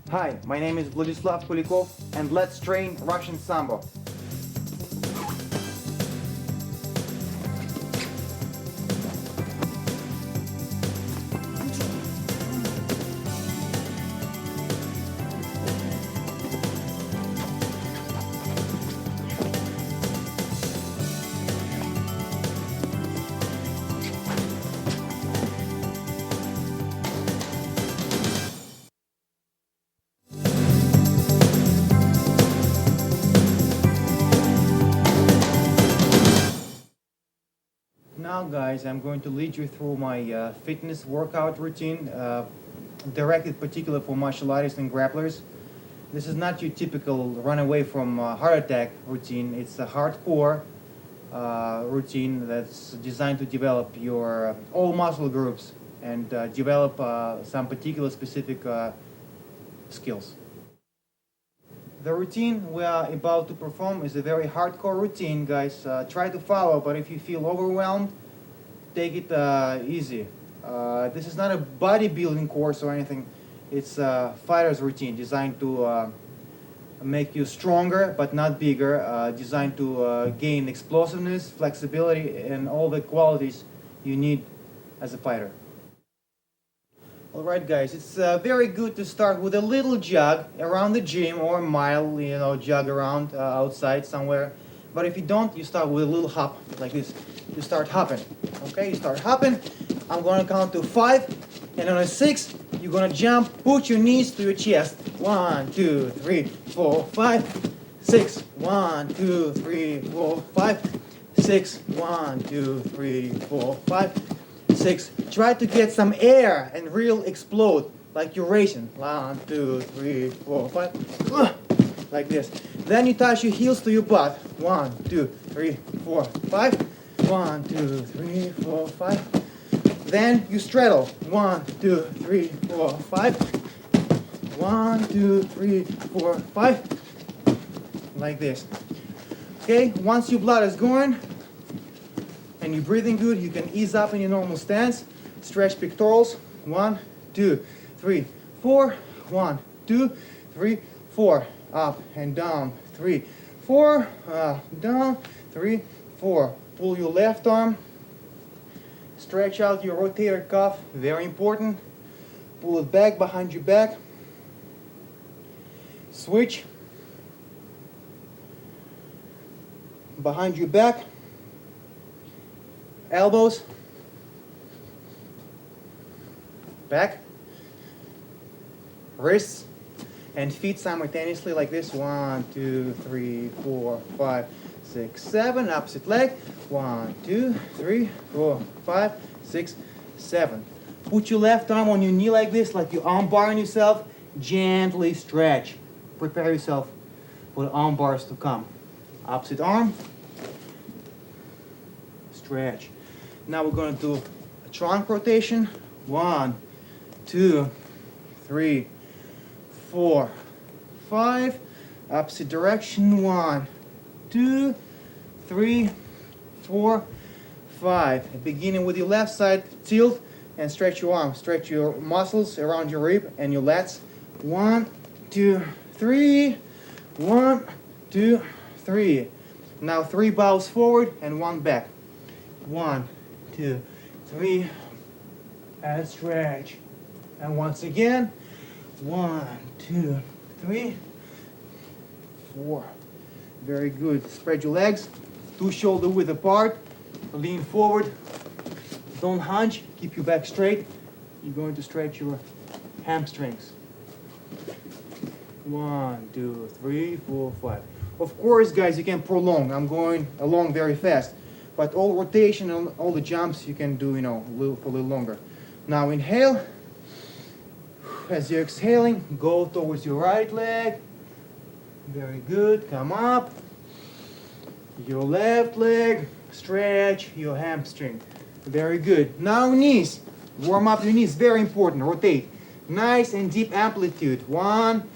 Hi, my name is Vladislav Kulikov, and let's train Russian sambo. Now guys, I'm going to lead you through my fitness workout routine, directed particularly for martial artists and grapplers. This is not your typical run away from heart attack routine. It's a hardcore routine that's designed to develop your all muscle groups and develop some particular specific skills. The routine we are about to perform is a very hardcore routine, guys. Try to follow, but if you feel overwhelmed, take it easy. This is not a bodybuilding course or anything. It's a fighter's routine designed to make you stronger but not bigger, designed to gain explosiveness, flexibility, and all the qualities you need as a fighter. Alright guys, it's very good to start with a little jog around the gym or a mile, jog around outside somewhere. But if you don't, you start with a little hop like this. You start hopping, okay? You start hopping. I'm gonna count to 5, and on a 6, you're gonna jump, put your knees to your chest. 1, 2, 3, 4, 5, 6. 1, 2, 3, 4, 5, 6. 1, 2, 3, 4, 5, 6. Try to get some air and real explode like you're racing. 1, 2, 3, 4, 5. Like this. Then you touch your heels to your butt. 1, 2, 3, 4, 5. 1, 2, 3, 4, 5. Then you straddle. 1, 2, 3, 4, 5. 1, 2, 3, 4, 5. Like this. Okay, once your blood is going and you're breathing good, you can ease up in your normal stance. Stretch pectorals. 1, 2, 3, 4. 1, 2, 3, 4. Up and down. 3, 4. Down. 3, 4. Pull your left arm. Stretch out your rotator cuff. Very important. Pull it back behind your back. Switch. Behind your back. Elbows. Back. Wrists. And feet simultaneously like this. 1, 2, 3, 4, 5, 6, 7. Opposite leg. 1, 2, 3, 4, 5, 6, 7. Put your left arm on your knee like this, like you're arm barring yourself. Gently stretch. Prepare yourself for the arm bars to come. Opposite arm. Stretch. Now we're going to do a trunk rotation. 1, 2, 3, 4, 5. Opposite direction. 1, 2, 3, 4, 5. Beginning with your left side, tilt and stretch your arm. Stretch your muscles around your rib and your lats. 1, 2, 3. 1, 2, 3. Now 3 bows forward and 1 back. 1, 2, 3. And stretch. And once again. 1, 2, 3, 4. Very good. Spread your legs. 2 shoulder width apart. Lean forward. Don't hunch. Keep your back straight. You're going to stretch your hamstrings. 1, 2, 3, 4, 5. Of course, guys, you can prolong. I'm going along very fast. But all rotation and all the jumps you can do, for a little longer. Now inhale. As you're exhaling, go towards your right leg. Very good. Come up. Your left leg. Stretch your hamstring. Very good. Now knees. Warm up your knees. Very important. Rotate. Nice and deep amplitude. 1,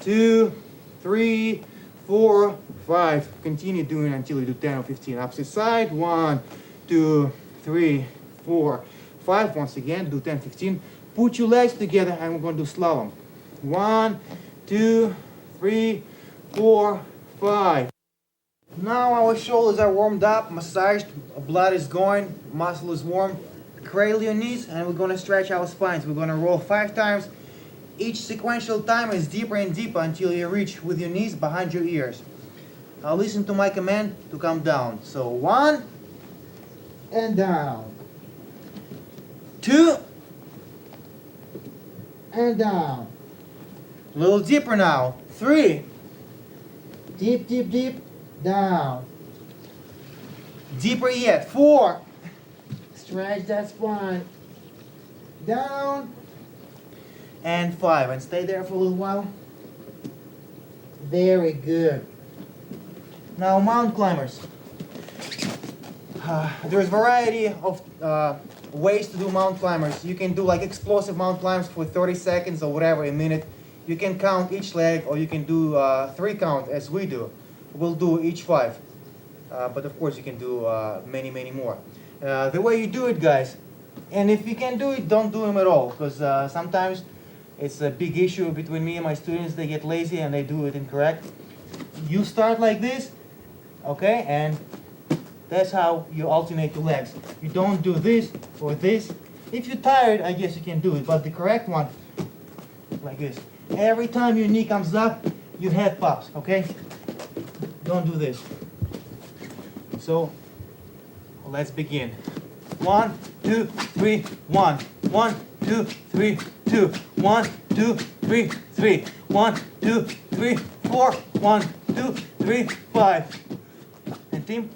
2, 3, 4, 5. Continue doing until you do 10 or 15. Opposite side. 1, 2, 3, 4, 5. Once again, do 10, 15. Put your legs together and we're going to do slalom. 1, 2, 3, 4, 5. Now our shoulders are warmed up, massaged, blood is going, muscle is warm. Cradle your knees and we're going to stretch our spines. We're going to roll 5 times. Each sequential time is deeper and deeper until you reach with your knees behind your ears. Listen to my command to come down. So 1 and down. 2 and down. A little deeper now. 3. Deep, deep, deep. Down. Deeper yet. 4. Stretch that spine. Down. And 5. And stay there for a little while. Very good. Now mountain climbers. There's a variety of ways to do mountain climbers. You can do like explosive mountain climbs for 30 seconds or whatever, a minute. You can count each leg, or you can do 3 count as we do. We'll do each 5. But of course you can do many, many more. The way you do it, guys, and if you can do it, don't do them at all, because sometimes it's a big issue between me and my students. They get lazy and they do it incorrect. You start like this, okay, and that's how you alternate your legs. You don't do this or this. If you're tired, I guess you can do it, but the correct one, like this. Every time your knee comes up, your head pops, okay? Don't do this. So, let's begin. 1, 2, 3, 1. 1, 2, 3, 2. 1, 2, 3, 3. 1, 2, 3, 4. 1, 2, 3, 5. And team.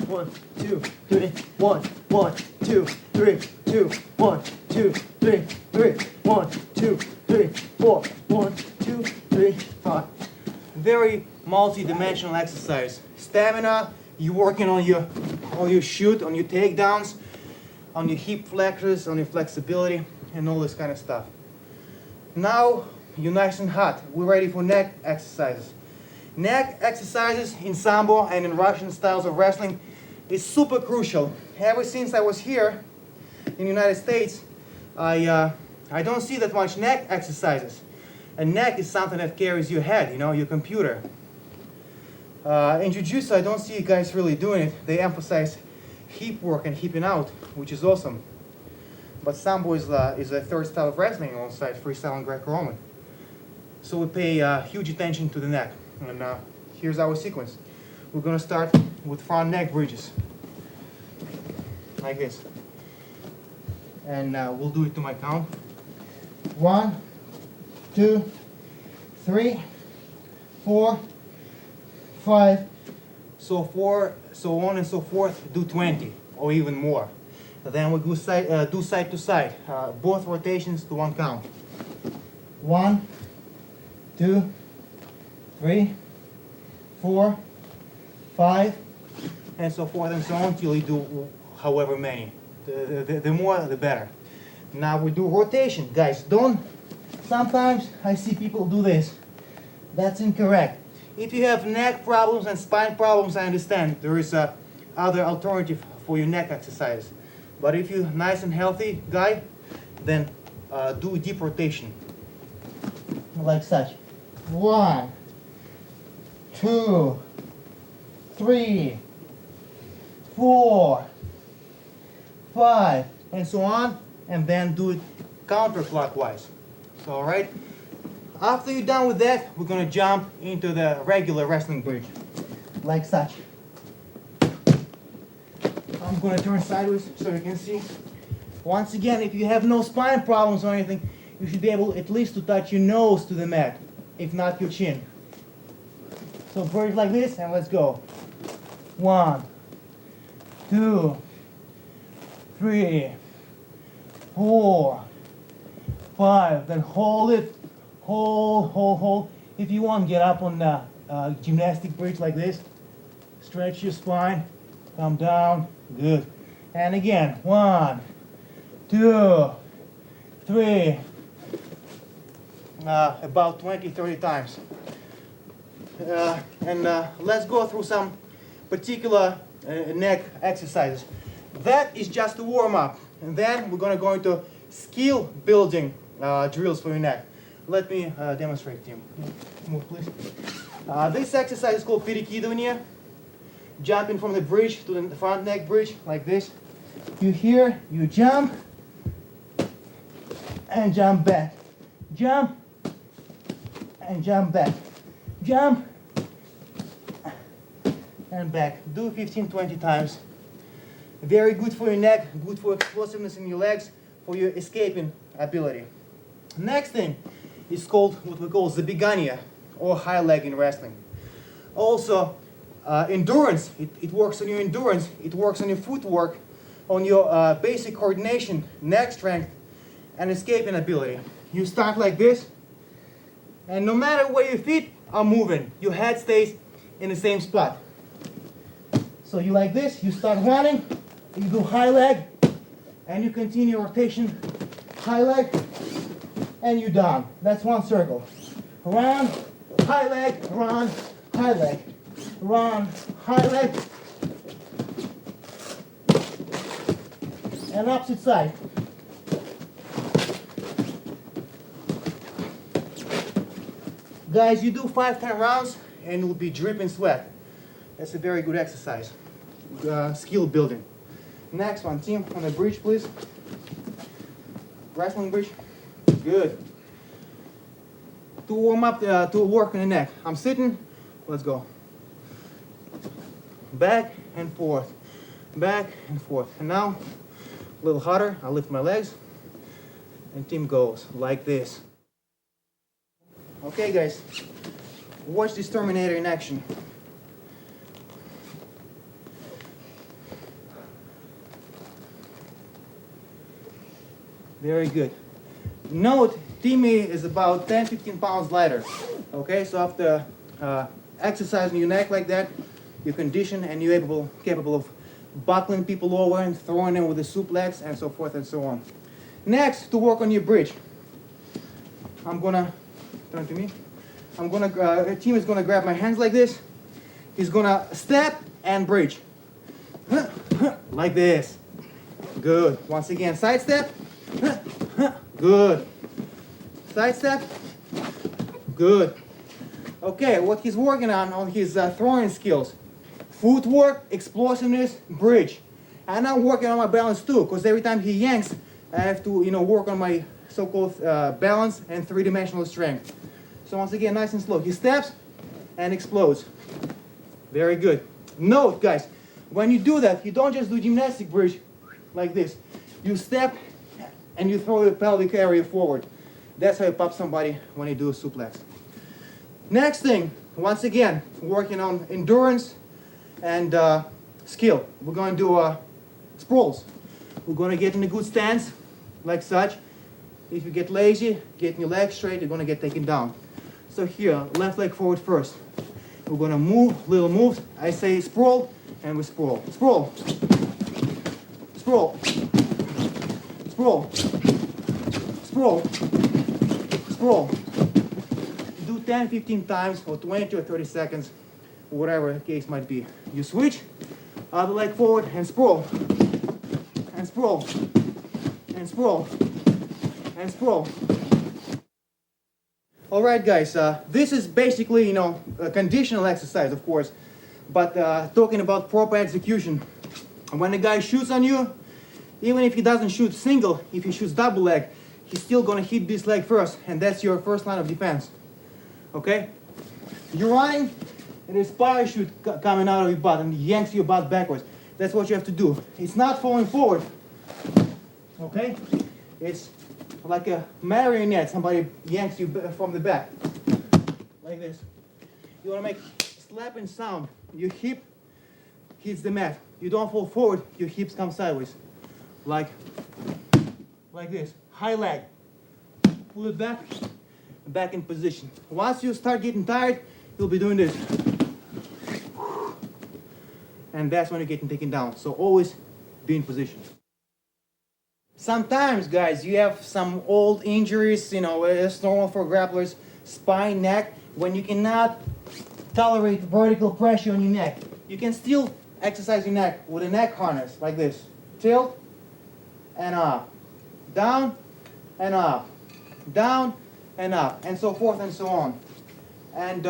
1, 2, 3, 1, 1, 2, 3, 2, 1, 2, 3, 3, 1, 2, 3, 4, 1, 2, 3, 5. Very multi-dimensional exercise. Stamina, you're working on your shoot, on your takedowns, on your hip flexors, on your flexibility, and all this kind of stuff. Now you're nice and hot. We're ready for neck exercises. Neck exercises in sambo and in Russian styles of wrestling is super crucial. Ever since I was here in the United States, I don't see that much neck exercises. And neck is something that carries your head, you know, your computer. In Jiu-Jitsu, I don't see you guys really doing it. They emphasize hip work and hipping out, which is awesome. But sambo is a third style of wrestling alongside freestyle and Greco-Roman. So we pay huge attention to the neck. And here's our sequence. We're going to start with front neck bridges, like this. And we'll do it to my count. 1, 2, 3, 4, 5, so on and so forth. Do 20 or even more. Then we do side to side, both rotations to 1 count. 1, 2, 3, 4, 5, and so forth and so on until you do however many. The more, the better. Now we do rotation, guys. Sometimes I see people do this. That's incorrect. If you have neck problems and spine problems, I understand there is other alternative for your neck exercise. But if you're nice and healthy guy, then do deep rotation, like such. 1, 2, 3, 4, 5, and so on, and then do it counterclockwise. So, all right. After you're done with that, we're gonna jump into the regular wrestling bridge, like such. I'm gonna turn sideways so you can see. Once again, if you have no spine problems or anything, you should be able at least to touch your nose to the mat, if not your chin. So bridge like this, and let's go. 1, 2, 3, 4, 5. Then hold it. Hold. If you want, get up on the gymnastic bridge like this. Stretch your spine. Come down. Good. And again. 1, 2, 3. About 20-30 times. And let's go through some particular neck exercises. That is just a warm-up. And then we're going to go into skill building drills for your neck. let me demonstrate, Tim. Move, please. This exercise is called перекидывание. Jumping from the bridge to the front neck bridge, like this. You here, you jump, and jump back. Jump, and jump back. Jump, and back. Do 15-20 times. Very good for your neck, good for explosiveness in your legs, for your escaping ability. Next thing is called what we call забегание, or high leg in wrestling. Also, endurance. It works on your endurance. It works on your footwork, on your basic coordination, neck strength, and escaping ability. You start like this, and no matter where your feet are moving, your head stays in the same spot. So you like this, you start running, you do high leg, and you continue rotation, high leg, and you down. That's one circle. Run, high leg, run, high leg, run, high leg, and opposite side. Guys, you do 5-10 rounds and you'll be dripping sweat. That's a very good exercise. Skill building. Next one, Tim, on the bridge, please. Wrestling bridge. Good. To warm up, to work on the neck. I'm sitting. Let's go. Back and forth. Back and forth. And now, a little harder. I lift my legs. And Tim goes like this. Okay, guys. Watch this Terminator in action. Very good. Note, Timmy is about 10-15 pounds lighter. Okay, so after exercising your neck like that, you're conditioned and you're capable of buckling people over and throwing them with a suplex and so forth and so on. Next, to work on your bridge, I'm gonna turn to me. Tim is gonna grab my hands like this. He's gonna step and bridge, like this. Good. Once again, side step. Good. Side step. Good. Okay, what he's working on his throwing skills. Footwork, explosiveness, bridge. And I'm working on my balance too, because every time he yanks, I have to, work on my so-called balance and three-dimensional strength. So once again, nice and slow. He steps and explodes. Very good. Note, guys, when you do that, you don't just do gymnastic bridge like this. You step and you throw your pelvic area forward. That's how you pop somebody when you do a suplex. Next thing, once again, working on endurance and skill. We're going to do sprawls. We're going to get in a good stance, like such. If you get lazy, getting your legs straight, you're going to get taken down. So here, left leg forward first. We're going to move, little moves. I say sprawl, and we sprawl. Sprawl. Sprawl. Sprawl. Sprawl. Sprawl. Do 10-15 times for 20 or 30 seconds, whatever the case might be. You switch, other leg forward, and sprawl. And sprawl. And sprawl. And sprawl. All right, guys, this is basically, a conditional exercise, of course, but talking about proper execution. When the guy shoots on you, even if he doesn't shoot single, if he shoots double leg, he's still gonna hit this leg first, and that's your first line of defense. Okay? You're running, and there's parachute coming out of your butt, and yanks your butt backwards. That's what you have to do. It's not falling forward. Okay? It's like a marionette. Somebody yanks you from the back, like this. You wanna make slapping sound. Your hip hits the mat. You don't fall forward. Your hips come sideways. Like this. High leg. Pull it back in position. Once you start getting tired, you'll be doing this. And that's when you're getting taken down. So always be in position. Sometimes, guys, you have some old injuries, it's normal for grapplers, spine, neck, when you cannot tolerate vertical pressure on your neck. You can still exercise your neck with a neck harness, like this. Tilt, and up. Down, and up. Down, and up, and so forth and so on. And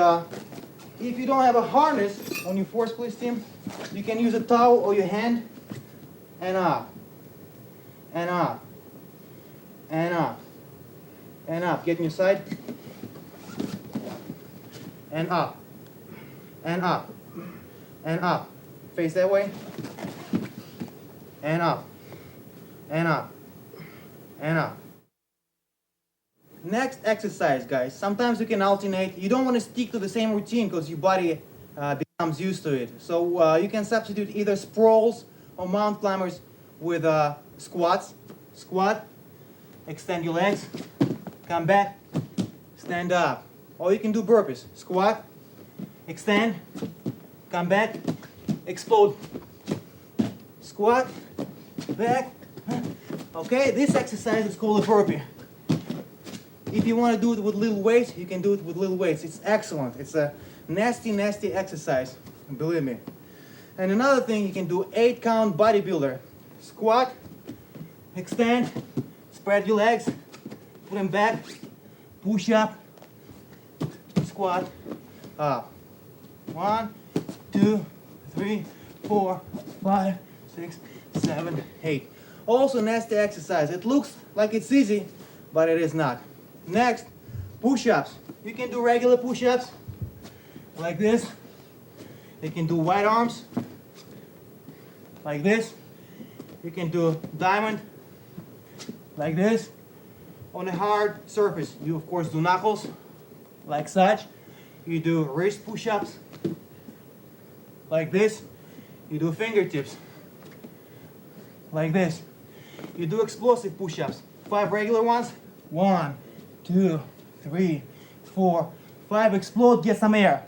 if you don't have a harness on your force police team, you can use a towel or your hand, and up, and up, and up, and up. Get on your side, and up, and up, and up. Face that way, and up, and up, and up. Next exercise, guys. Sometimes you can alternate. You don't want to stick to the same routine because your body becomes used to it. So you can substitute either sprawls or mountain climbers with squats. Squat, extend your legs, come back, stand up. Or you can do burpees. Squat, extend, come back, explode. Squat, back. Okay, this exercise is called a burpee. If you want to do it with little weights, you can do it with little weights. It's excellent. It's a nasty, nasty exercise, believe me. And another thing, you can do 8-count bodybuilder. Squat, extend, spread your legs, put them back, push up, squat, up. 1, 2, 3, 4, 5, 6, 7, 8. Also nasty exercise. It looks like it's easy, but it is not. Next, push-ups. You can do regular push-ups like this. You can do wide arms like this. You can do diamond like this. On a hard surface, you of course do knuckles like such. You do wrist push-ups like this. You do fingertips like this. You do explosive push-ups. 5 regular ones. 1, 2, 3, 4, 5. Explode, get some air.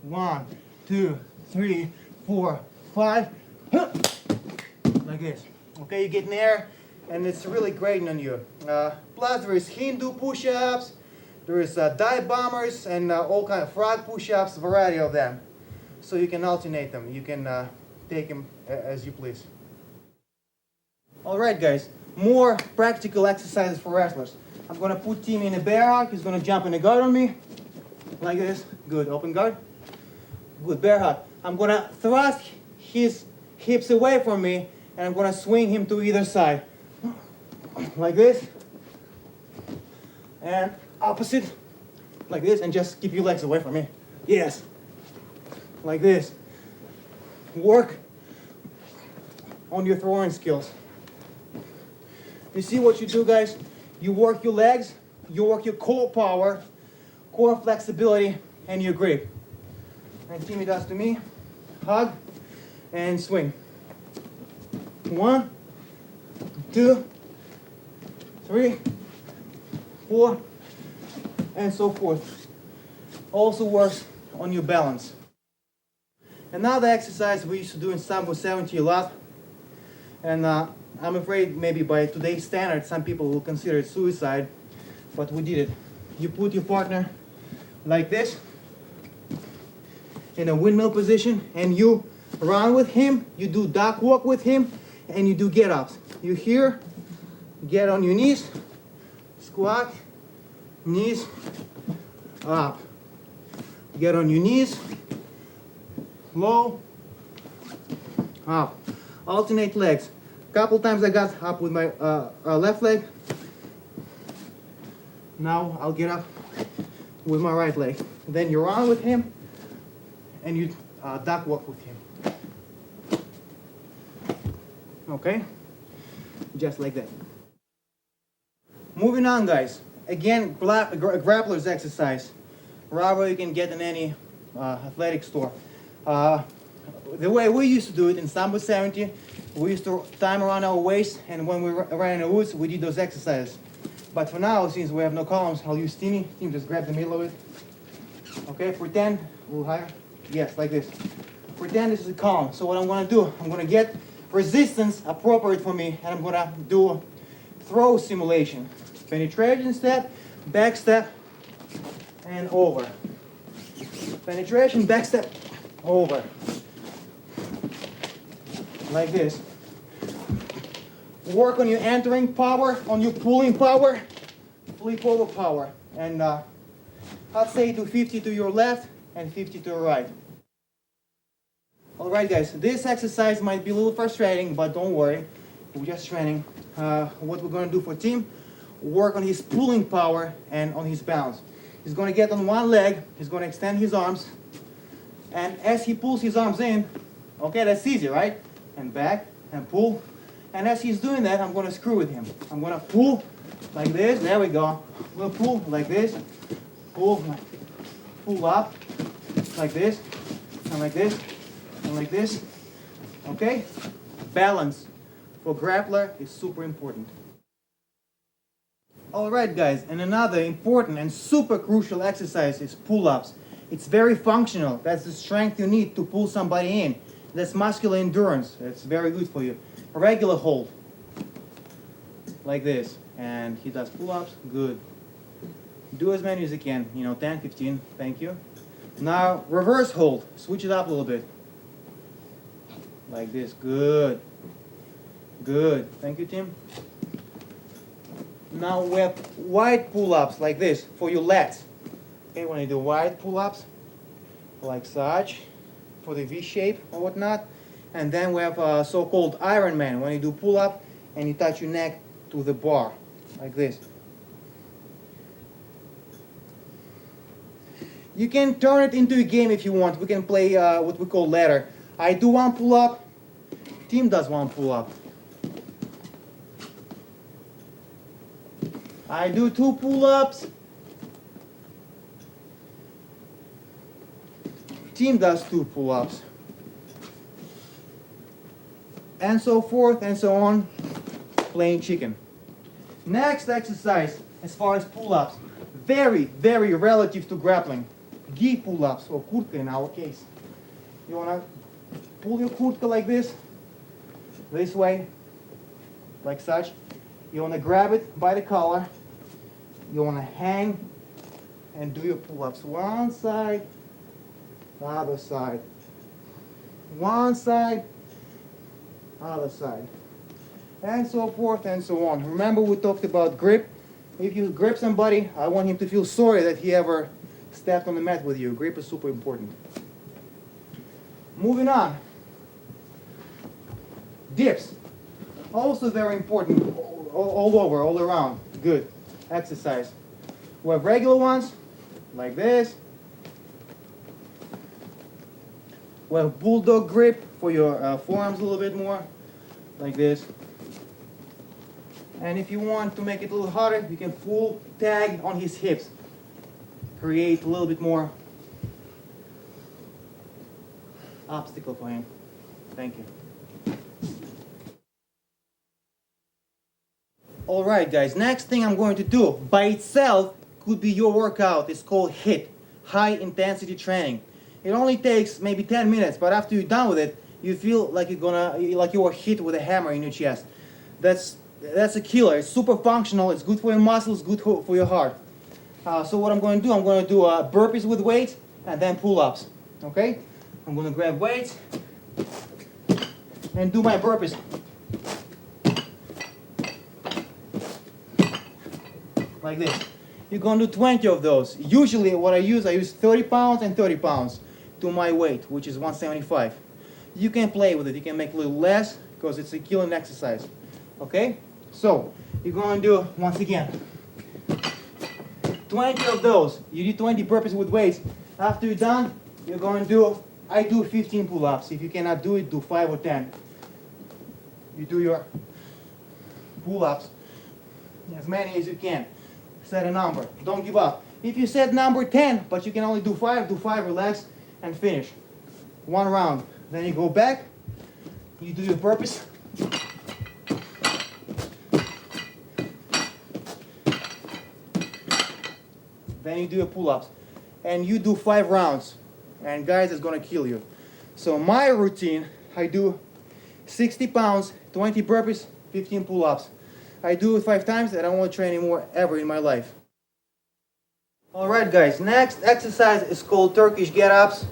1, 2, 3, 4, 5. Like this. Okay, you get in air, and it's really grating on you. Plus, there is Hindu push-ups, there is dive bombers, and all kind of frog push-ups, a variety of them. So you can alternate them. You can take them as you please. All right, guys. More practical exercises for wrestlers. I'm going to put Timmy in a bear hug. He's going to jump in a guard on me. Like this. Good. Open guard. Good. Bear hug. I'm going to thrust his hips away from me, and I'm going to swing him to either side. Like this. And opposite. Like this. And just keep your legs away from me. Yes. Like this. Work on your throwing skills. You see what you do, guys? You work your legs, you work your core power, core flexibility, and your grip. And Timmy does to me. Hug and swing. 1, 2, 3, 4, and so forth. Also works on your balance. Another exercise we used to do in Sambo 70 a lot, and I'm afraid maybe by today's standards some people will consider it suicide, but we did it. You put your partner like this in a windmill position, and you run with him, you do duck walk with him, and you do get-ups. You here, get on your knees, squat, knees, up. Get on your knees, low, up. Alternate legs. Couple times I got up with my left leg. Now I'll get up with my right leg. Then you run with him, and you duck walk with him. Okay? Just like that. Moving on, guys. Again, grappler's exercise. Rubber you can get in any athletic store. The way we used to do it in Sambo 70, we used to time around our waist, and when we ran in the woods, we did those exercises. But for now, since we have no columns, I'll use Timmy. Timmy, just grab the middle of it. Okay, pretend, a little higher. Yes, like this. Pretend this is a column. So what I'm going to do, I'm going to get resistance appropriate for me, and I'm going to do a throw simulation. Penetration step, back step, and over. Penetration, back step, over. Like this. Work on your entering power, on your pulling power. flip over power. And I'd say do 50 to your left and 50 to your right. Alright guys, this exercise might be a little frustrating, but don't worry, we're just training. What we're going to do for Tim, work on his pulling power and on his balance. He's going to get on one leg, he's going to extend his arms, and as he pulls his arms in, okay, that's easy, right? And back, and pull. And as he's doing that, I'm going to screw with him. I'm going to pull like this, there we go. We'll pull like this, pull up, like this, and like this. And like this, okay? Balance for grappler is super important. Alright guys, and another important and super crucial exercise is pull-ups. It's very functional. That's the strength you need to pull somebody in. That's muscular endurance. It's very good for you. A regular hold, like this. And he does pull-ups, good. Do as many as you can, 10, 15, thank you. Now, reverse hold, switch it up a little bit. Like this, good. Good, thank you Tim. Now we have wide pull-ups like this for your lats. Okay, when you do wide pull-ups, like such, for the V shape or whatnot. And then we have so-called Iron Man, when you do pull-up and you touch your neck to the bar, like this. You can turn it into a game if you want. We can play what we call ladder. I do one pull-up, Tim does one pull-up. I do two pull-ups, Tim does two pull-ups. And so forth and so on, playing chicken. Next exercise, as far as pull-ups, very, very relative to grappling. Gi pull-ups, or kurtka in our case. You wanna pull your kurtka like this way, like such. You wanna grab it by the collar. You wanna hang and do your pull-ups. One side, other side. One side, other side. And so forth and so on. Remember we talked about grip. If you grip somebody, I want him to feel sorry that he ever stepped on the mat with you. Grip is super important. Moving on. Dips. Also very important. All over, all around. Good. Exercise. We have regular ones, like this. We have bulldog grip for your forearms a little bit more, like this. And if you want to make it a little harder, you can full tag on his hips. Create a little bit more obstacle for him. Thank you. Alright guys, next thing I'm going to do by itself could be your workout. It's called HIIT, high intensity training. It only takes maybe 10 minutes, but after you're done with it, you feel like you were hit with a hammer in your chest. That's a killer. It's super functional. It's good for your muscles, good for your heart. So what I'm going to do, burpees with weights and then pull-ups. Okay? I'm going to grab weights and do my burpees. Like this. You're going to do 20 of those. Usually what I use 30 pounds and 30 pounds to my weight, which is 175. You can play with it. You can make a little less because it's a killing exercise. Okay? So, you're going to do, once again, 20 of those. You do 20 burpees with weights. After you're done, you're going to do, I do 15 pull-ups. If you cannot do it, do 5 or 10. You do your pull-ups as many as you can. Set a number. Don't give up. If you set number 10, but you can only do 5, relax, and finish. One round. Then you go back, you do your burpees. Then you do your pull-ups. And you do 5 rounds. And guys, it's gonna kill you. So my routine, I do 60 pounds, 20 burpees, 15 pull-ups. I do it 5 times and I don't want to train anymore ever in my life. Alright guys, next exercise is called Turkish get-ups.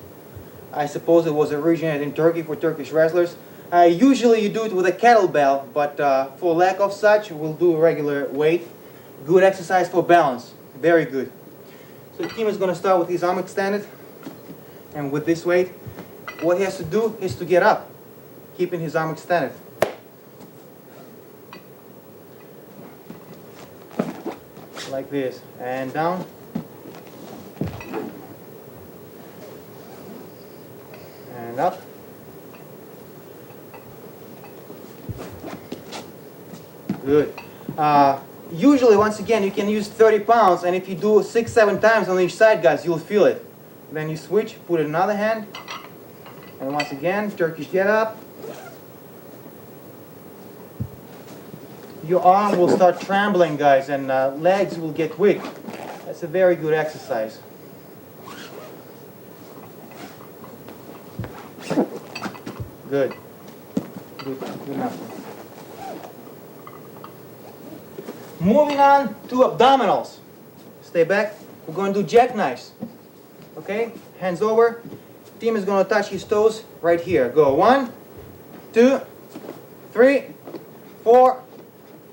I suppose it was originated in Turkey for Turkish wrestlers. Usually you do it with a kettlebell, but for lack of such, we'll do a regular weight. Good exercise for balance. Very good. So Tim is going to start with his arm extended. And with this weight, what he has to do is to get up, keeping his arm extended. Like this. And down. And up. Good. Usually, once again, you can use 30 pounds, and if you do 6-7 times on each side, guys, you'll feel it. Then you switch, put it in another hand, and once again, Turkish get up. Your arm will start trembling, guys, and legs will get weak. That's a very good exercise. Good. Good enough. Moving on to abdominals. Stay back. We're going to do jackknives. Okay? Hands over. Tim is going to touch his toes right here. Go 1, 2, 3, 4,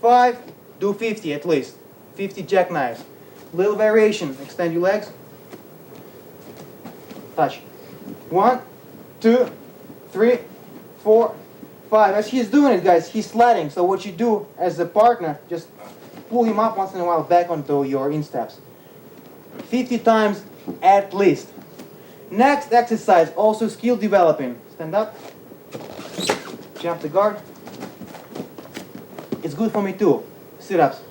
5. Do 50 at least. 50 jackknives. Little variation. Extend your legs. Touch. 1, 2, 3, 4, 5. As he's doing it, guys, he's sliding. So what you do as a partner, just pull him up once in a while back onto your insteps. 50 times at least. Next exercise, also skill developing. Stand up. Jump the guard. It's good for me too. Sit-ups.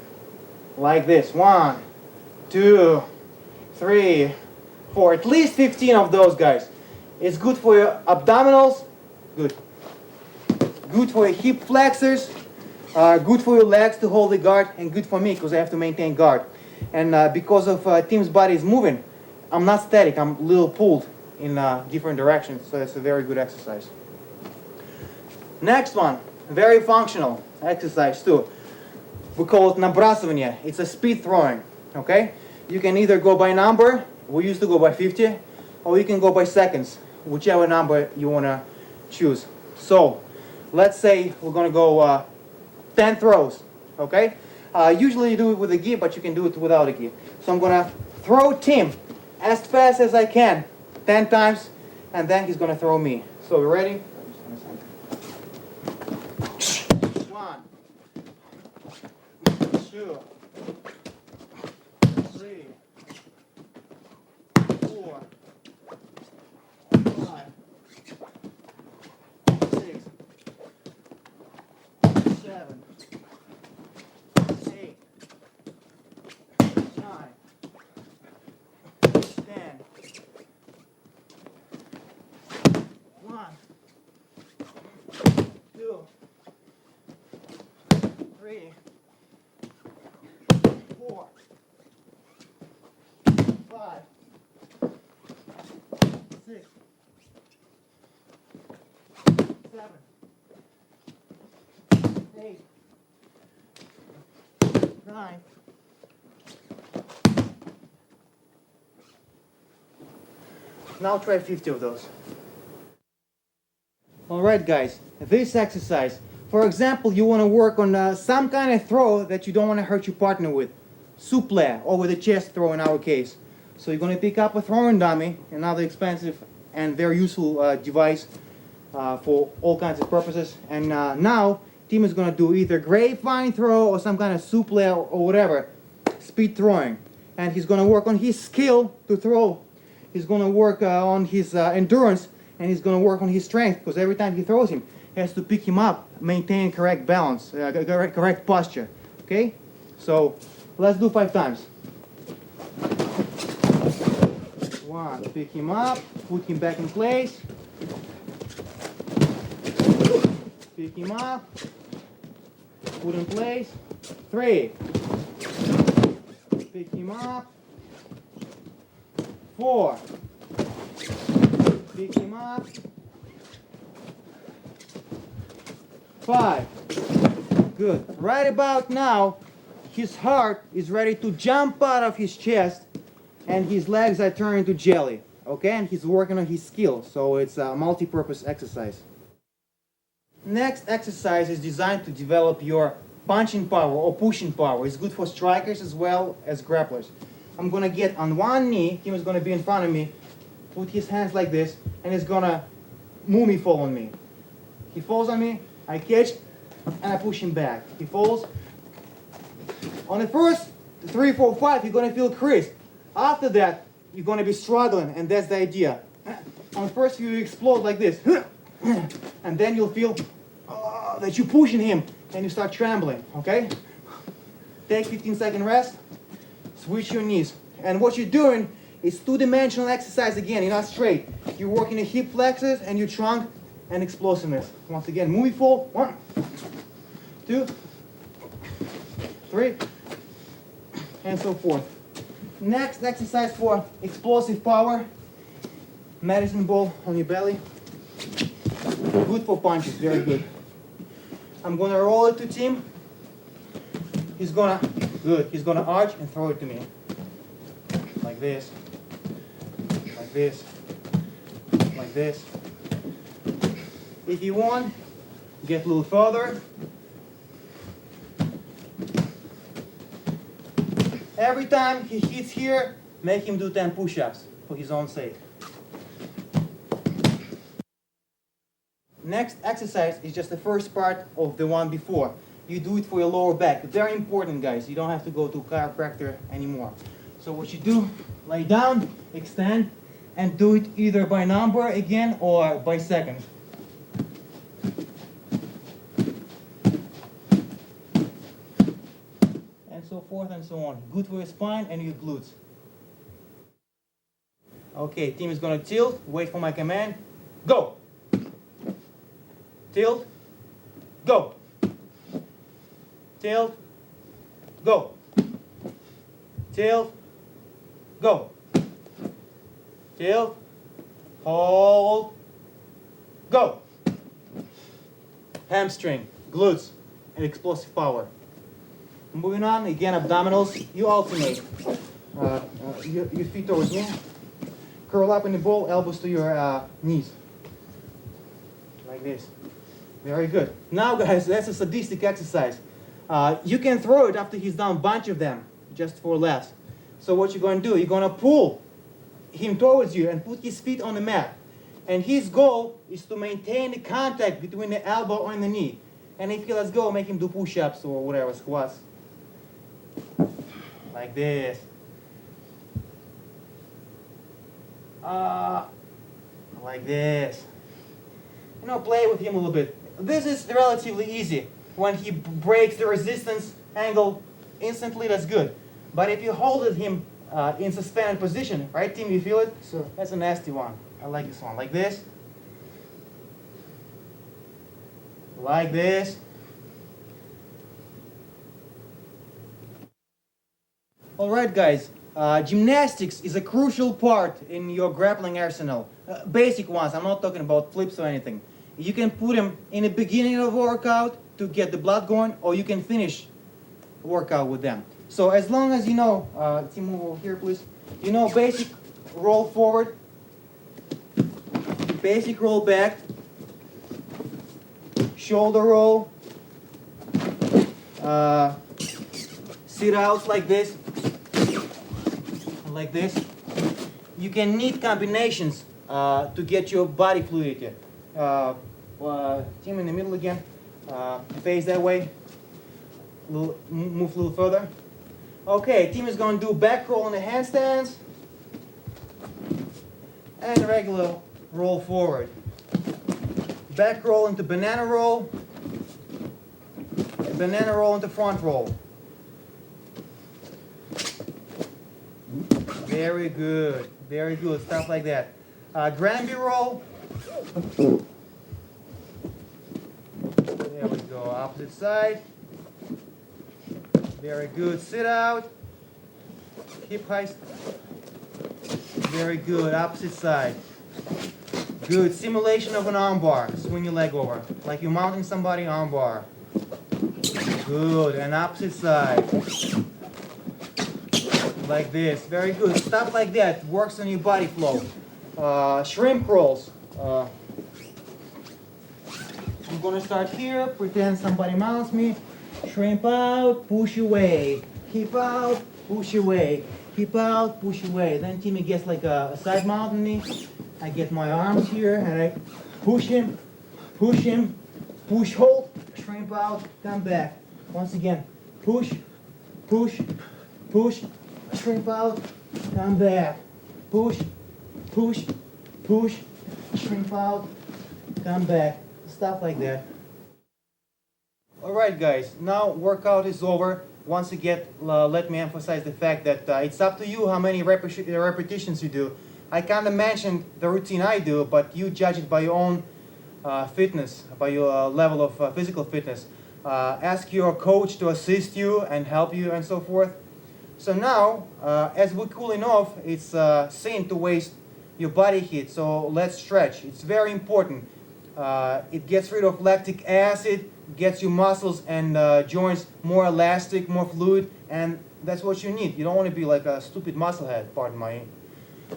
Like this. 1, 2, 3, 4. At least 15 of those, guys. It's good for your abdominals. Good. Good for your hip flexors. Good for your legs to hold the guard, and good for me because I have to maintain guard. And because of Tim's body is moving, I'm not static. I'm a little pulled in different directions, so it's a very good exercise. Next one, very functional exercise too. We call it nabrazovание. It's a speed throwing. Okay, you can either go by number. We used to go by 50, or you can go by seconds, whichever number you wanna choose. So, let's say we're gonna go 10 throws, okay? Usually you do it with a gi, but you can do it without a gi. So I'm gonna throw Tim as fast as I can, 10 times, and then he's gonna throw me. So we ready? 1, 2, 3, 4, 5, 6, 7, 8, 9, 10. 1, 2, 3, 4, 5, 6, 7, 8, 9. Now try 50 of those. Alright guys, this exercise, for example, you want to work on some kind of throw that you don't want to hurt your partner with. Souple, or with a chest throw in our case. So you're going to pick up a throwing dummy, another expensive and very useful device for all kinds of purposes. And now, Tim is going to do either grapevine throw or some kind of souple or whatever, speed throwing. And he's going to work on his skill to throw. He's going to work on his endurance, and he's going to work on his strength, because every time he throws him, he has to pick him up, maintain correct balance, correct posture. Okay? So, let's do 5 times. 1, pick him up, put him back in place. Pick him up, put in place. 3. Pick him up. 4. Pick him up. 5. Good. Right about now, his heart is ready to jump out of his chest, and his legs are turning to jelly. Okay, and he's working on his skill, so it's a multi-purpose exercise. Next exercise is designed to develop your punching power or pushing power. It's good for strikers as well as grapplers. I'm gonna get on one knee. Tim is gonna be in front of me, put his hands like this, and he's gonna move me, fall on me. He falls on me, I catch, and I push him back. He falls. On the first 3, 4, 5, you're gonna feel crisp. After that, you're gonna be struggling, and that's the idea. On the first few, you explode like this, and then you'll feel that you're pushing him, and you start trembling. Okay? Take 15-second rest. Switch your knees, and what you're doing is two-dimensional exercise again. You're not straight. You're working the hip flexors and your trunk and explosiveness. Once again, movie fall. 1, 2, 3, and so forth. Next exercise for explosive power. Medicine ball on your belly. Good for punches, very good. I'm gonna roll it to Tim. He's gonna arch and throw it to me. Like this. Like this. Like this. If you want, get a little further. Every time he hits here, make him do 10 push-ups for his own sake. Next exercise is just the first part of the one before. You do it for your lower back. Very important, guys. You don't have to go to a chiropractor anymore. So what you do, lay down, extend, and do it either by number again or by second. And so forth and so on. Good for your spine and your glutes. Okay, Tim is gonna tilt, wait for my command, go! Tilt, go! Tilt, go! Tilt, go! Tilt, hold, go! Hamstring, glutes, and explosive power. Moving on, again, abdominals, you alternate. Your feet towards me. Curl up in the ball, elbows to your knees. Like this. Very good. Now, guys, that's a sadistic exercise. You can throw it after he's done a bunch of them, just for laughs. So what you're going to do, you're going to pull him towards you and put his feet on the mat. And his goal is to maintain the contact between the elbow and the knee. And if he lets go, make him do push-ups or whatever, squats. Like this. Like this. You know, play with him a little bit. This is relatively easy. When he breaks the resistance angle instantly, that's good. But if you hold him in suspended position, right, Tim, you feel it? Sure. That's a nasty one. I like this one. Like this. Like this. Alright, guys. Gymnastics is a crucial part in your grappling arsenal. Basic ones. I'm not talking about flips or anything. You can put them in the beginning of a workout to get the blood going, or you can finish the workout with them. So as long as you know, Tim, move over here, please. You know, basic roll forward, basic roll back, shoulder roll, sit outs like this, and like this. You can need combinations to get your body fluidity. Team in the middle again. Face that way. Move a little further. Okay, team is going to do back roll in the handstands and regular roll forward. Back roll into banana roll. Banana roll into front roll. Very good. Very good. Stuff like that. Granby roll. There we go. Opposite side. Very good. Sit out. Hip heist. Very good. Opposite side. Good. Simulation of an arm bar. Swing your leg over. Like you're mounting somebody, arm bar. Good. And opposite side. Like this. Very good. Stuff like that works on your body flow. Shrimp rolls. I'm going to start here. Pretend somebody mounts me. shrimp out, push away. Keep out, push away. Keep out, push away. Then Timmy gets like a side mount on me. I get my arms here and I push him, push, hold, shrimp out, come back. Once again, push, push, push, shrimp out, come back. Push, push, push, shrimp out, come back. Stuff like that. Alright guys, now workout is over. Once again, let me emphasize the fact that it's up to you how many repetitions you do. I kind of mentioned the routine I do, but you judge it by your own fitness, by your level of physical fitness. Ask your coach to assist you and help you and so forth. So now, as we're cooling off, it's sin to waste your body heat, so let's stretch. It's very important. It gets rid of lactic acid, gets your muscles and joints more elastic, more fluid, and that's what you need. You don't want to be like a stupid musclehead, pardon my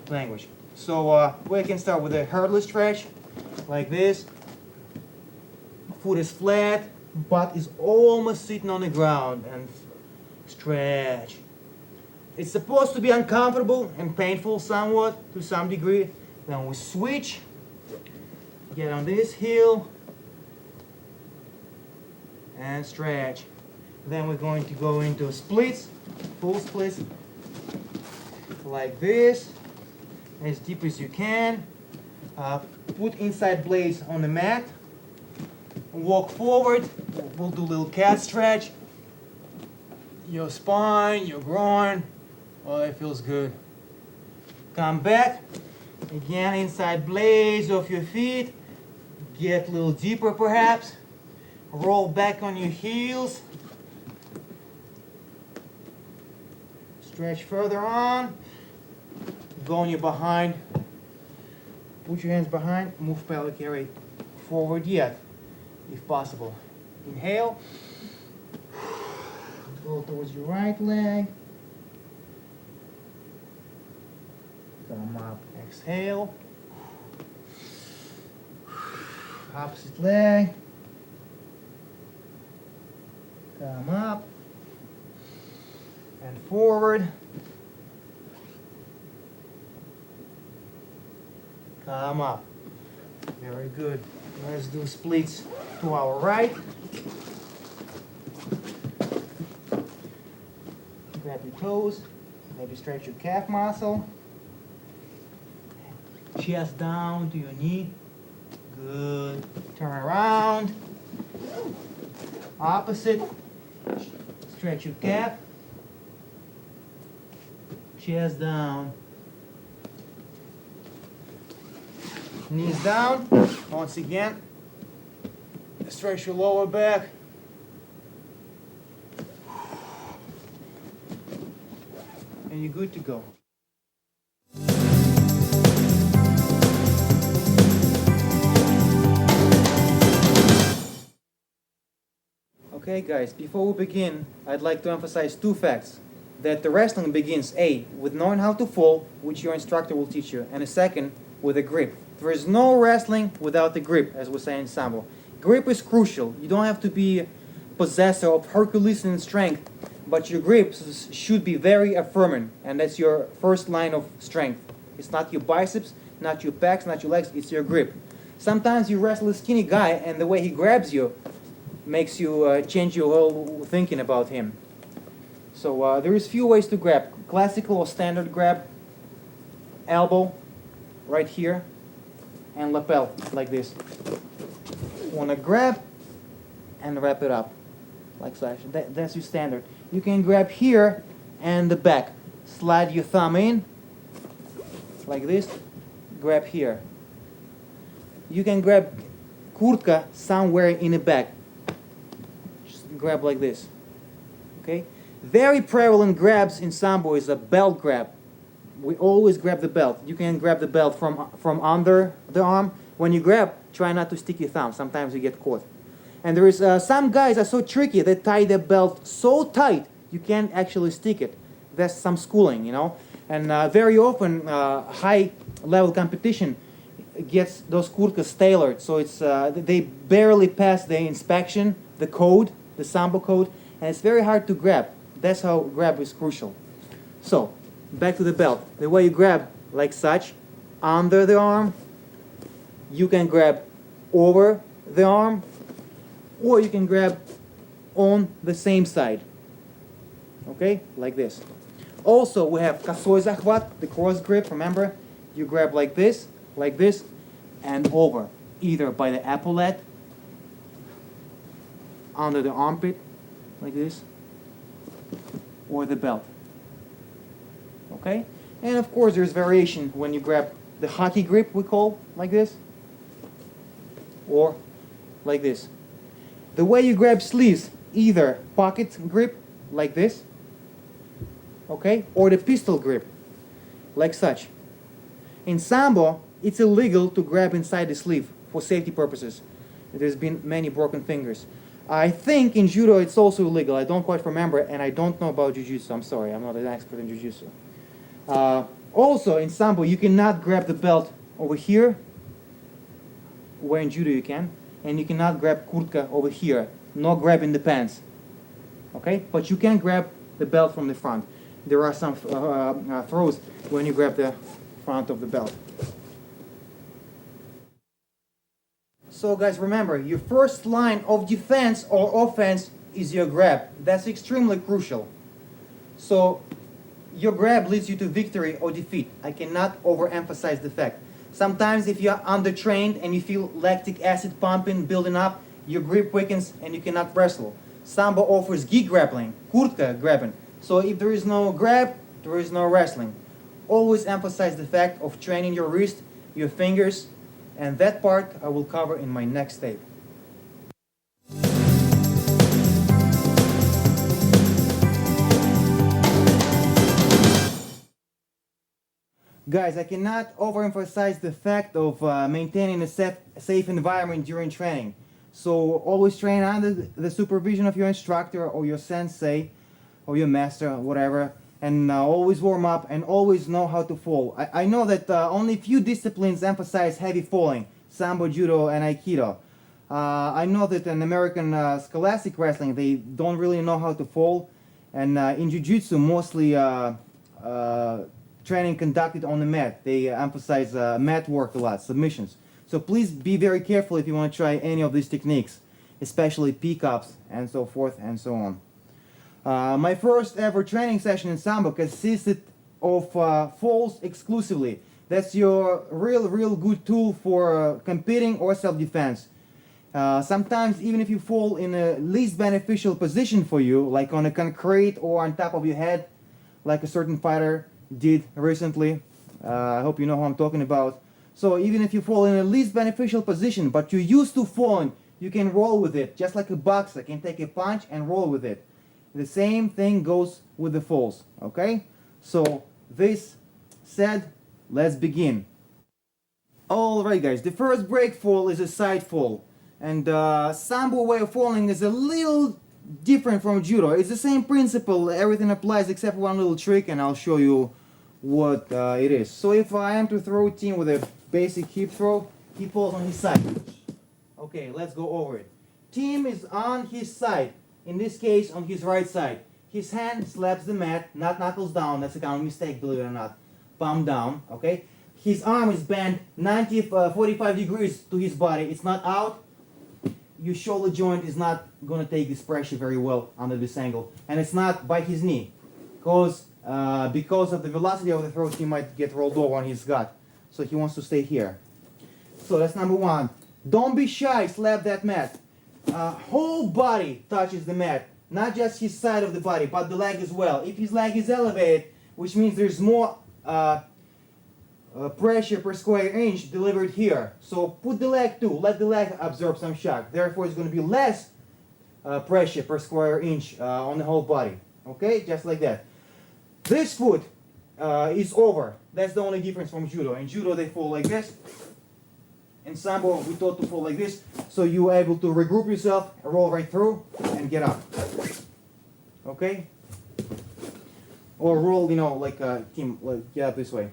language. So we can start with a hurdle stretch, like this. Foot is flat, butt is almost sitting on the ground, and stretch. It's supposed to be uncomfortable and painful somewhat, to some degree. Then we switch, get on this heel, and stretch. Then we're going to go into splits, full splits, like this, as deep as you can. Put inside blades on the mat, walk forward. We'll do a little cat stretch. Your spine, your groin, oh, that feels good. Come back, again inside blades of your feet, get a little deeper perhaps. Roll back on your heels. Stretch further on. Go on your behind. Put your hands behind. Move pelvic area forward yet, if possible. Inhale. Go towards your right leg. Come up. Exhale. Opposite leg. Come up and forward. Come up. Very good. Let's do splits to our right. Grab your toes. Maybe stretch your calf muscle. Chest down to your knee. Good. Turn around. Opposite. Stretch your calf. Chest down. Knees down. Once again. Stretch your lower back. And you're good to go. Okay guys, before we begin, I'd like to emphasize two facts. That the wrestling begins A, with knowing how to fall, which your instructor will teach you, and a second, with a grip. There is no wrestling without the grip, as we say in sambo. Grip is crucial. You don't have to be possessor of Herculean strength, but your grips should be very affirming, and that's your first line of strength. It's not your biceps, not your pecs, not your legs, it's your grip. Sometimes you wrestle a skinny guy, and the way he grabs you makes you change your whole thinking about him. So there is few ways to grab. Classical or standard grab, elbow, right here, and lapel, like this. You want to grab and wrap it up, like such. That's your standard. You can grab here and the back. Slide your thumb in, like this, grab here. You can grab kurtka somewhere in the back. Grab like this. Okay? Very prevalent grabs in sambo is a belt grab. We always grab the belt. You can grab the belt from under the arm. When you grab, try not to stick your thumb. Sometimes you get caught. And there is some guys are so tricky. They tie their belt so tight you can't actually stick it. That's some schooling, you know. And very often high level competition gets those kurtkas tailored. So it's they barely pass the inspection, the code, the sambo code, and it's very hard to grab. That's how grab is crucial. So, back to the belt. The way you grab, like such, under the arm, you can grab over the arm, or you can grab on the same side. Okay, like this. Also, we have косой захват, the cross grip. Remember, you grab like this, and over, either by the epaulette, under the armpit, like this, or the belt. Okay, and of course, there's variation when you grab the hockey grip, we call, like this, or like this. The way you grab sleeves, either pocket grip, like this, okay, or the pistol grip, like such. In sambo, it's illegal to grab inside the sleeve for safety purposes. There's been many broken fingers. I think in judo it's also illegal. I don't quite remember, and I don't know about jiu-jitsu. I'm sorry, I'm not an expert in jiu-jitsu. Also, in sambo, you cannot grab the belt over here, where in judo you can, and you cannot grab kurtka over here. No grabbing the pants. Okay, but you can grab the belt from the front. There are some throws when you grab the front of the belt. So guys, remember, your first line of defense or offense is your grab. That's extremely crucial. So your grab leads you to victory or defeat. I cannot overemphasize the fact. Sometimes if you're undertrained and you feel lactic acid pumping, building up, your grip weakens and you cannot wrestle. Sambo offers gi grappling, kurtka grabbing. So if there is no grab, there is no wrestling. Always emphasize the fact of training your wrist, your fingers, and that part I will cover in my next tape. Guys, I cannot overemphasize the fact of maintaining a safe environment during training. So always train under the supervision of your instructor or your sensei or your master, whatever, and always warm up and always know how to fall. I know that only few disciplines emphasize heavy falling, sambo, judo, and aikido. I know that in American scholastic wrestling, they don't really know how to fall, and in jiu-jitsu, mostly training conducted on the mat. They emphasize mat work a lot, submissions. So please be very careful if you want to try any of these techniques, especially pickups and so forth and so on. My first ever training session in sambo consisted of falls exclusively. That's your real good tool for competing or self-defense. Sometimes even if you fall in a least beneficial position for you, like on a concrete or on top of your head, like a certain fighter did recently, I hope you know who I'm talking about. So even if you fall in a least beneficial position, but you're used to falling, you can roll with it, just like a boxer can take a punch and roll with it. The same thing goes with the falls, okay? So this said, let's begin. Alright guys, the first break fall is a side fall. And sambo way of falling is a little different from judo. It's the same principle, everything applies except one little trick, and I'll show you what it is. So if I am to throw Tim with a basic hip throw, he falls on his side. Okay, let's go over it. Tim is on his side, in this case on his right side. His hand slaps the mat, not knuckles down, that's a common mistake, believe it or not. Palm down, okay? His arm is bent 45 degrees to his body, it's not out. Your shoulder joint is not going to take this pressure very well under this angle. And it's not by his knee, because of the velocity of the throw, he might get rolled over on his gut. So he wants to stay here. So that's number one. Don't be shy, slap that mat. Whole body touches the mat, not just his side of the body, but the leg as well. If his leg is elevated, which means there's more pressure per square inch delivered here. So put the leg too, let the leg absorb some shock. Therefore, it's going to be less pressure per square inch on the whole body. Okay, just like that. This foot is over. That's the only difference from judo. In judo, they fall like this. In sambo, we taught to fall like this. So you are able to regroup yourself, roll right through, and get up. Okay? Or roll, you know, like a team, like get up this way.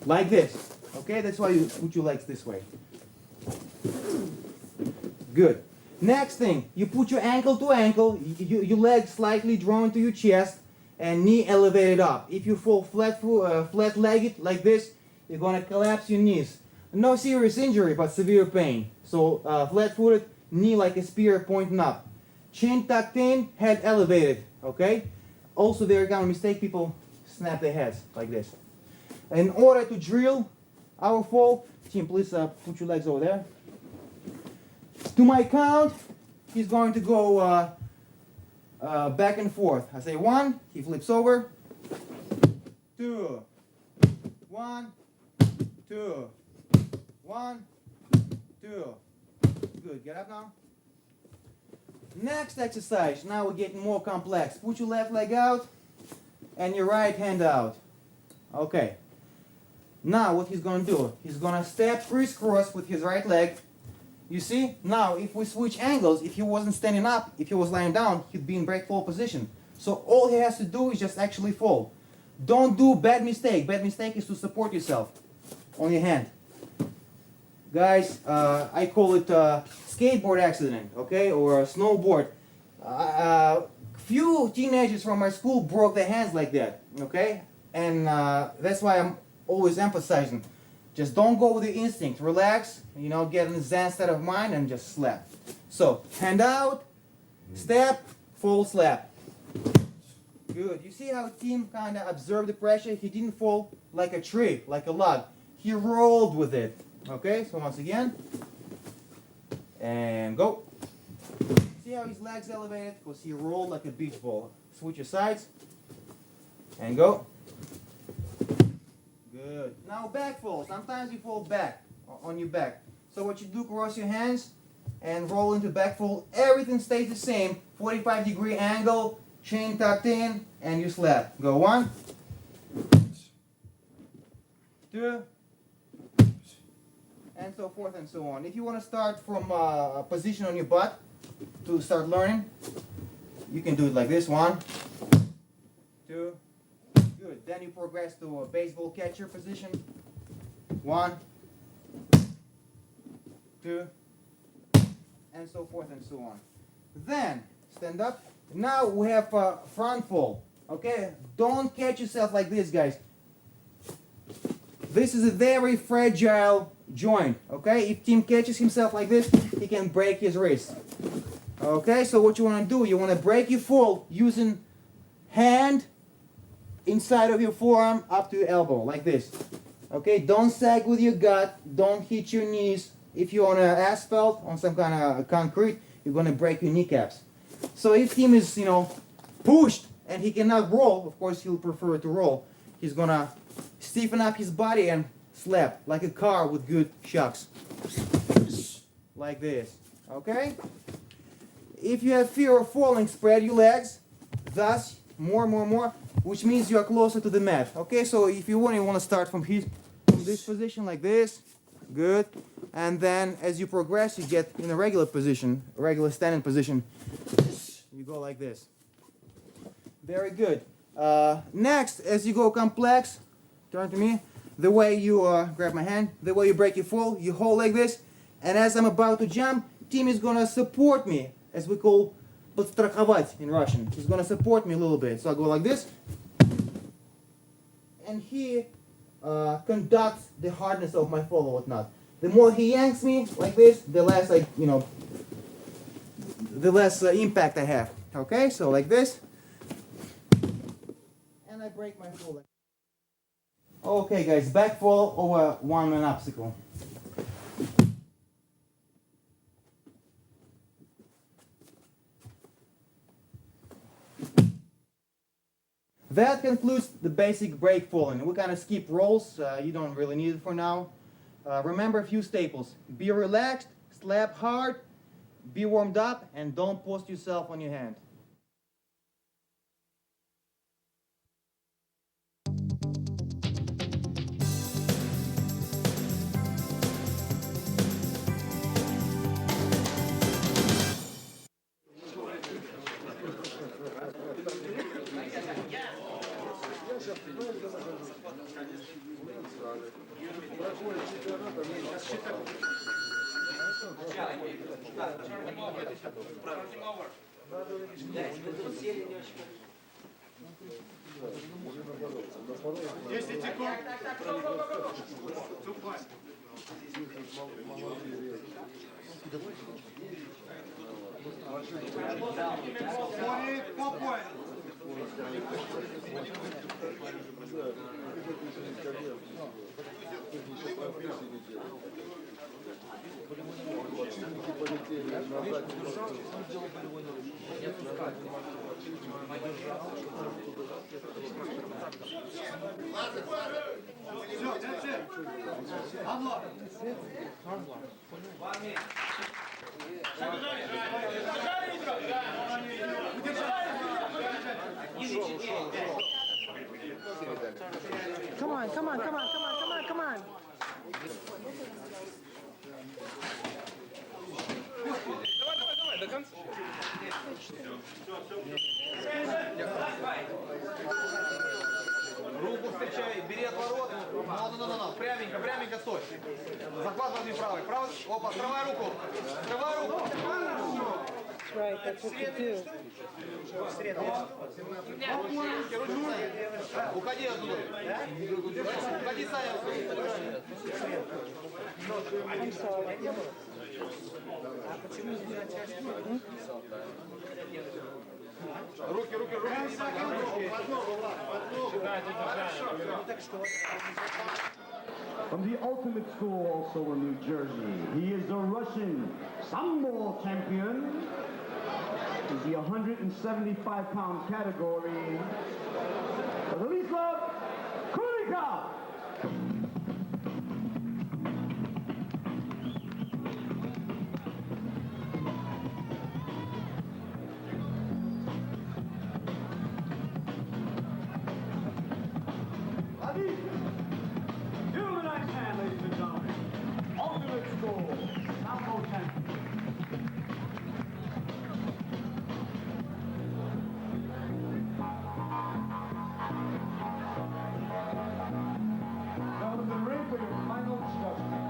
Like this. Okay, that's why you put your legs this way. Good. Next thing, you put your ankle to ankle, your leg slightly drawn to your chest, and knee elevated up. If you fall flat-legged like this, you're gonna collapse your knees. No serious injury, but severe pain. So flat-footed, knee like a spear pointing up. Chin tucked in, head elevated, okay? Also, very common mistake, people snap their heads like this. In order to drill our fall, team, please put your legs over there. To my count, he's going to go back and forth. I say 1, he flips over. 2, 1, 2, 1, 2. Good, get up now. Next exercise, now we're getting more complex. Put your left leg out and your right hand out. Okay. Now what he's going to do, he's going to step crisscross with his right leg. You see? Now if we switch angles, if he wasn't standing up, if he was lying down, he'd be in break fall position. So all he has to do is just actually fall. Don't do bad mistake. Bad mistake is to support yourself on your hand. Guys, I call it skateboard accident, okay, or a snowboard. Few teenagers from my school broke their hands like that, okay, and that's why I'm always emphasizing, just don't go with your instinct. Relax, you know, get in the Zen state of mind and just slap. So hand out, step, fall, slap. Good. You see how Tim kind of observed the pressure? He didn't fall like a tree, like a log. He rolled with it. Okay, so once again, and go. See how his legs elevated? Because he rolled like a beach ball. Switch your sides, and go. Good. Now back fall. Sometimes you fall back, on your back. So what you do, cross your hands, and roll into back fall. Everything stays the same. 45-degree angle, chin tucked in, and you slap. Go 1, 2, and so forth and so on. If you want to start from a position on your butt to start learning, you can do it like this. 1, 2, good. Then you progress to a baseball catcher position. 1, 2, and so forth and so on. Then stand up. Now we have front fall. Okay, don't catch yourself like this, guys. This is a very fragile joint. Okay, if Tim catches himself like this, he can break his wrist. Okay, so what you want to do, you want to break your fall using hand inside of your forearm up to your elbow, like this. Okay, don't sag with your gut, don't hit your knees. If you're on an asphalt, on some kind of concrete, you're going to break your kneecaps. So if Tim is, you know, pushed and he cannot roll, of course he'll prefer to roll, he's going to stiffen up his body and slap like a car with good shocks. Like this. Okay? If you have fear of falling, spread your legs. Thus, more, which means you are closer to the mat. Okay, so if you want to start from this position like this. Good. And then as you progress, you get in a regular position, regular standing position. You go like this. Very good. Next, as you go complex, turn to me. The way you grab my hand, the way you break your fall, you hold like this. And as I'm about to jump, Tim is going to support me, as we call подстраховать in Russian. He's going to support me a little bit. So I go like this. And he conducts the hardness of my fall or whatnot. The more he yanks me like this, the less the less impact I have. Okay, so like this. And I break my fall. Okay guys, back fall over one-man obstacle. That concludes the basic break falling. We kind of skip rolls, you don't really need it for now. Remember a few staples. Be relaxed, slap hard, be warmed up, and don't post yourself on your hand. Десять секунд. Все, that's it. Unlock. Come on, come on, come on, come on, come on, come on. Давай, до конца. Руку встречай, бери отворот. Ну, пряменько, пряменько стой. Захват возьми правой. Правой. Опа, открывай руку. Открывай руку. Right, that's what you do. Уходи оттуда. Уходи, Саня. I'm sorry. Руки, руки, руки. From the Ultimate School, also in New Jersey, he is the Russian sambo champion. He's the 175-pound category. Vladislav Kulikov. Give him a nice hand, ladies and gentlemen. Ultimate School, sambo champion. Now to the ring for your final instructions.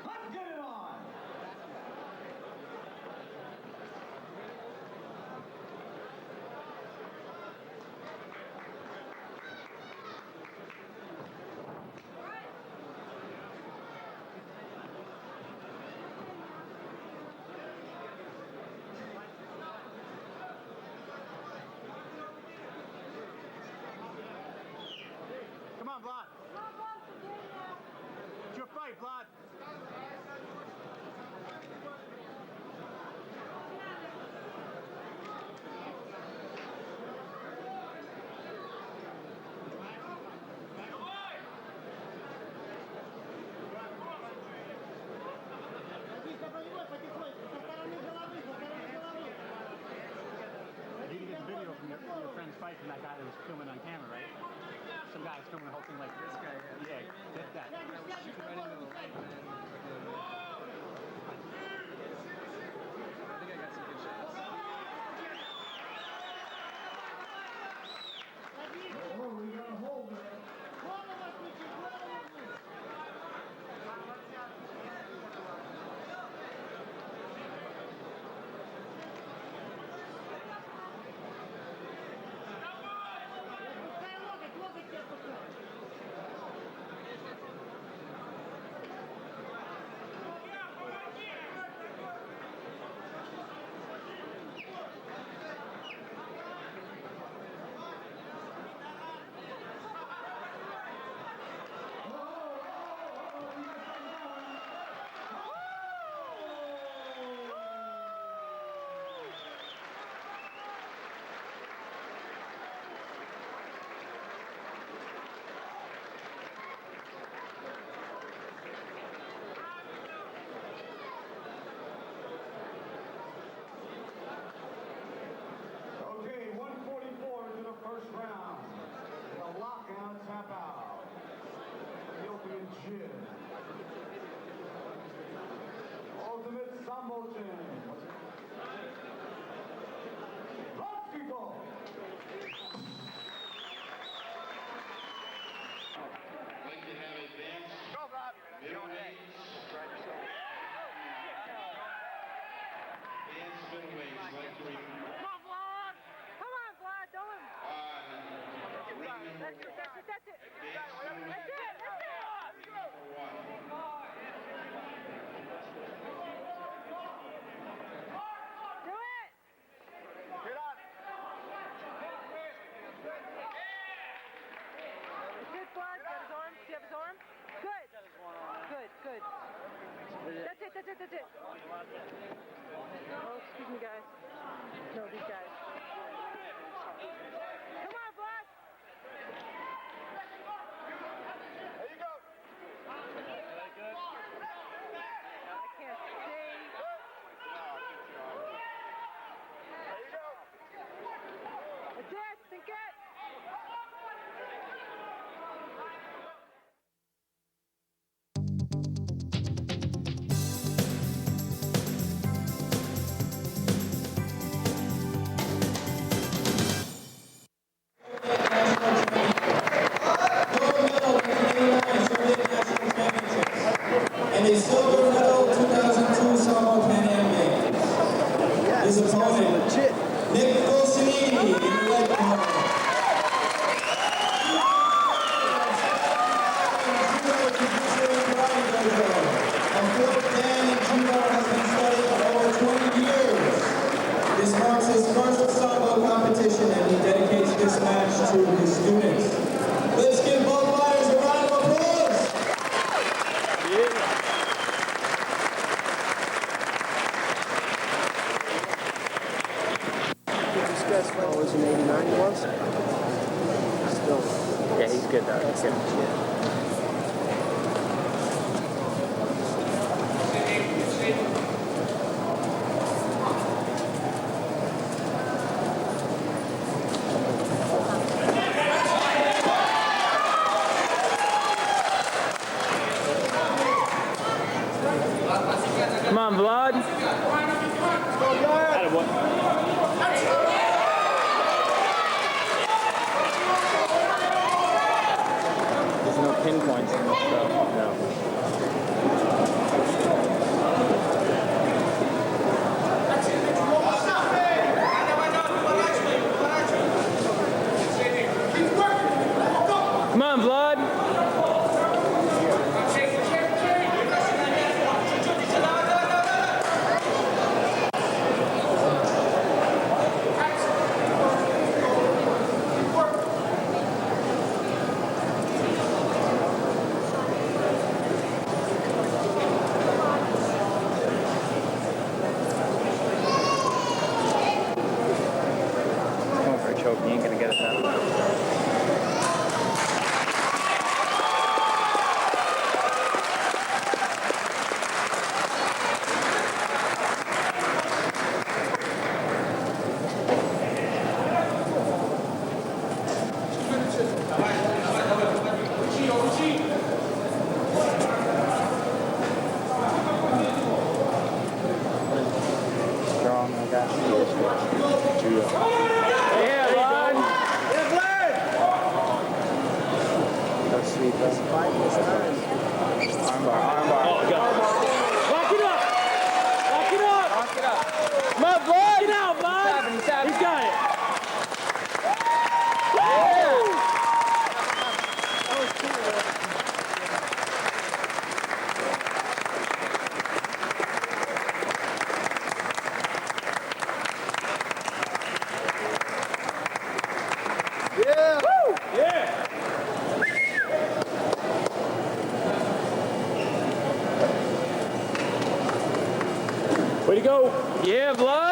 Let's get it on! Come on, Vlad. It's your fight, Vlad. You can get the video from your friend's fight from that guy that was filming on camera, right? Some guy was filming the whole thing like this guy. Yeah, get that. I was shooting right into the light, man. I think I got some good shots. Oh, we got a hold there. that's it. Oh, excuse me, guys. No, these guys. Come on, Vlad. There you go. I can't see. There you go. That's it. Think it. And a silver medal 2002 Sambo Pan Am Games. His opponent, Nick Bolsonini in the red corner. A Philip Dan in judo has been studying for over 20 years. This marks his first Sambo competition and he dedicates this match to his students. Let's give both fighters a round of applause. This guy's fight was in 89, he was? Still. Yeah, he's good though. He's good. Come on, Vlad. There's no pinpoints in this stuff. No. Come on, Vlad. Going for a choke, you ain't gonna get it that way. Strong, I got you. Yeah, Vlad. Yeah, Vlad. Go sweep us. Armbar, armbar. Oh, go. Lock it up. Lock it up. Lock it up. Come on, Vlad. Get out, Vlad. He's got it. Yeah. Woo. Yeah. Way to go. Yeah, Vlad.